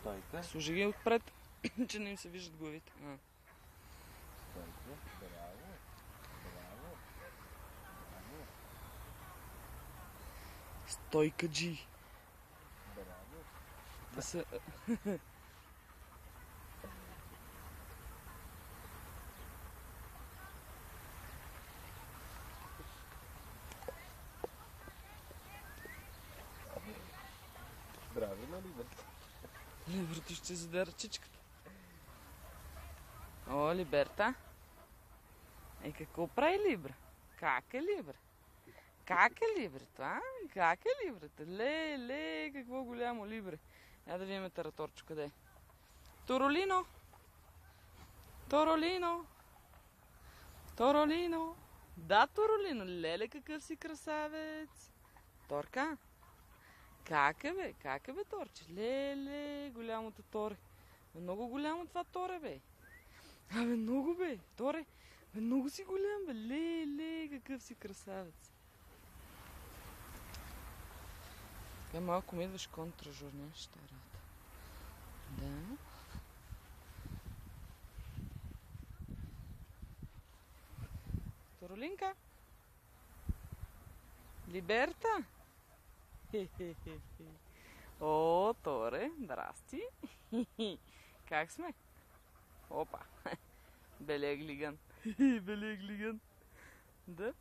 Стойка. Служи ги отпред, че не им се виждат главите. Стойка. Браво. Браво. Браво. Стойка Джи. Браво. Те са... Браво на Либер. Либерто ще заде ръчичката. О, Либерта. Какво прави Либра? Как е Либра? Как е Либрето, а? Как е Либрето? Ле, какво голямо Либре. Я да видим тараторчо къде е. Торолино! Торолино! Торолино! Да, Торолино! Леле, какъв си красавец! Торка! Как е, бе? Как е, бе, Торче? Леле, голямото Торе. Много голямо това Торе, бе. Абе, много, бе. Торе, бе, много си голям, бе. Леле, какъв си красавец. Така малко ми идваш контражор, нещо работа. Да. Торолинка? Либерта? О, Торе, здрасти. Как сме? Опа. Белия глиган. Белия глиган. Да.